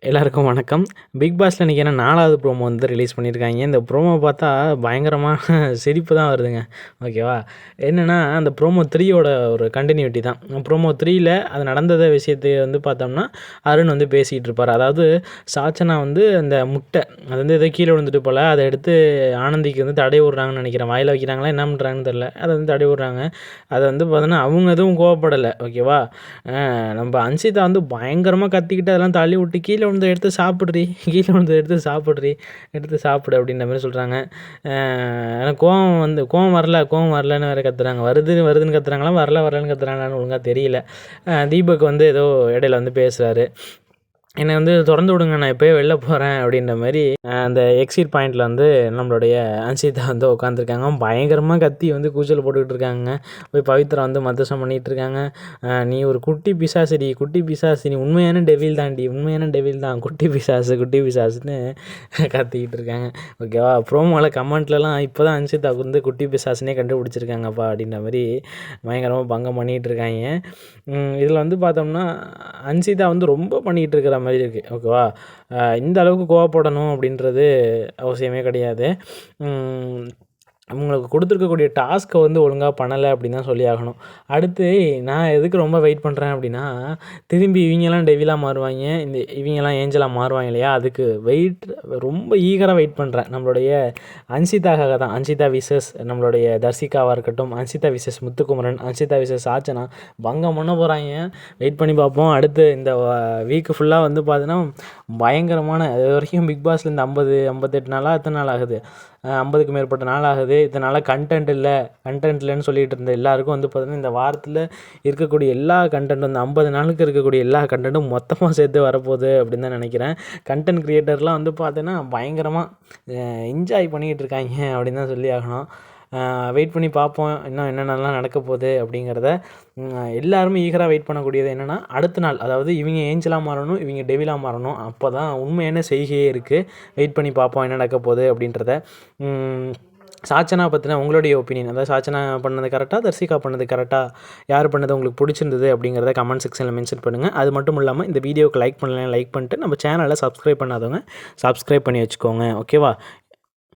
எல்லாருக்கும் வணக்கம். பிக் பாஸ்ல இன்னைக்கு 4வது ப்ரோமோ வந்து ரிலீஸ் பண்ணியிருக்காங்க. இந்த ப்ரோமோ பார்த்தா பயங்கரமான சிரிப்பு தான் வருதுங்க. ஓகேவா? என்னன்னா, அந்த ப்ரோமோ 3யோட ஒரு கன்டினியூட்டி தான். ப்ரோமோ 3ல அது நடந்தத விஷயத்த வந்து பார்த்தோம்னா, அருண் வந்து பேசிக்கிட்டு இருப்பாரு. அதாவது சாச்சனா வந்து அந்த முட்டை அது வந்து ஏதோ கீழ விழுந்துட்டு போல, அத எடுத்து ஆனந்திக்கு வந்து தடவி விடுறாங்கன்னு நெனைக்கிறேன். வாயில வைக்கிறாங்களா என்ன பண்ணுறாங்கன்னு தெரியல. அத வந்து தடவி விடுறாங்க. அத வந்து பார்த்தோன்னா, அவங்க எதுவும் கோவப்படல. ஓகேவா? நம்ம அன்சிதா வந்து பயங்கரமா கத்திக்கிட்டு அதெல்லாம் தள்ளி விட்டு, "கீழ விழுந்தத எடுத்து சாப்பிட்றி, கீழ விழுந்தத எடுத்து சாப்பிட்றி, எடுத்து சாப்பிடு" அப்படின்ற மாரி சொல்கிறாங்க. எனக்கு கோவம் வரல, கோவம் வரலன்னு வேற கத்துறாங்க. வருது வருதுன்னு கத்துறாங்களா, வரல வரலன்னு கத்துறாங்களான்னு ஒழுங்கா தெரியல. தீபக் வந்து ஏதோ இடையில வந்து பேசுறாரு. "என்ன வந்து தொறந்து விடுங்க, நான் இப்போயே வெளில போகிறேன்" அப்படின்ற மாரி அந்த எக்ஸிட் பாயிண்ட்டில் வந்து நம்மளுடைய அன்சிதா வந்து உட்காந்துருக்காங்க. பயங்கரமாக கத்தி வந்து கூச்சல் போட்டுக்கிட்டு இருக்காங்க. போய் பவித்ரா வந்து மத்தசம் பண்ணிகிட்டு இருக்காங்க. "நீ ஒரு குட்டி பிசாசுடி, குட்டி பிசாசு, நீ உண்மையான டெவில் தான்டி, உண்மையான டெவில் தான், குட்டி பிசாசு, குட்டி பிசாசுன்னு" கத்திக்கிட்டு இருக்காங்க. ஓகேவா? ப்ரோமோவில் கமெண்ட்லலாம் இப்போ தான் அன்சிதாவுக்கு வந்து குட்டி பிசாசுனே கண்டுபிடிச்சிருக்காங்கப்பா அப்படின்ற மாரி பயங்கரமாக பங்கம் பண்ணிகிட்டு இருக்காங்க. இதில் வந்து பார்த்தோம்னா, அன்சிதா வந்து ரொம்ப பண்ணிக்கிட்டு இருக்கிற மாரி இருக்குது. ஓகேவா? இந்த அளவுக்கு கோவப்படணும் அப்படின்றது அவசியமே கிடையாது. அவங்களுக்கு கொடுத்துருக்கக்கூடிய டாஸ்க்கை வந்து ஒழுங்கா பண்ணலை அப்படின்னு தான் சொல்லி ஆகணும். அடுத்து நான் எதுக்கு ரொம்ப வெயிட் பண்ணுறேன் அப்படின்னா, திரும்பி இவங்கலாம் டெவிலா மாறுவாங்க, இவங்கலாம் ஏஞ்சலா மாறுவாங்க இல்லையா? அதுக்கு ரொம்ப ஈகராக வெயிட் பண்ணுறேன். நம்மளுடைய அன்சிதாக்காக தான். அன்சிதா விசஸ் நம்மளுடைய தர்சிகாவாக இருக்கட்டும், அன்சிதா விசஸ் முத்துக்குமரன், அன்சிதா விசஸ் சாச்சனா பங்கம் பண்ண போகிறாங்க. வெயிட் பண்ணி பார்ப்போம். அடுத்து இந்த வீக்கு ஃபுல்லாக வந்து பார்த்தீங்கன்னா, பயங்கரமான இது வரைக்கும் பிக் பாஸ்ல இந்த 50, 58 நாளா எத்தனை நாள் ஆகுது? 50க்கு மேற்பட்ட நாள் ஆகுது. இத்தனை நாளாக கன்டென்ட் இல்லைன்னு சொல்லிட்டு இருந்த எல்லாருக்கும் வந்து பார்த்தீங்கன்னா, இந்த வாரத்தில் இருக்கக்கூடிய எல்லா கன்டென்ட்டும் இந்த 50 நாளுக்கு இருக்கக்கூடிய எல்லா கன்டென்ட்டும் மொத்தமாக சேர்த்து வரப்போகுது அப்படின்னு தான் நினைக்கிறேன். கன்டென்ட் கிரியேட்டர்லாம் வந்து பார்த்தீங்கன்னா, பயங்கரமாக என்ஜாய் பண்ணிக்கிட்டு இருக்காங்க அப்படின்னு தான் சொல்லி ஆகணும். வெயிட் பண்ணி பார்ப்போம். இன்னும் என்னென்னலாம் நடக்க போகுது அப்படிங்கிறத. எல்லாருமே ஈகராக வெயிட் பண்ணக்கூடியது என்னென்னா, அடுத்த நாள் அதாவது இவங்க ஏஞ்சலா மாறணும், இவங்க டெவிலா மாறணும். அப்போ தான் உண்மையான செய்கையே இருக்குது. வெயிட் பண்ணி பார்ப்போம் என்ன நடக்க போகுது அப்படின்றத. சாச்சனா பற்றின உங்களுடைய ஒப்பீனியன், அதாவது சாச்சனா பண்ணது கரெக்டாக, தர்சிகா பண்ணது கரெக்டாக, யார் பண்ணது உங்களுக்கு பிடிச்சிருந்தது அப்படிங்கிறத கமெண்ட் செக்ஷனில் மென்ஷன் பண்ணுங்கள். அது மட்டும் இல்லாமல் இந்த வீடியோவுக்கு லைக் பண்ணலாம், லைக் பண்ணிட்டு நம்ம சேனலை சப்ஸ்கிரைப் பண்ணாதவங்க சப்ஸ்கிரைப் பண்ணி வச்சுக்கோங்க. ஓகேவா?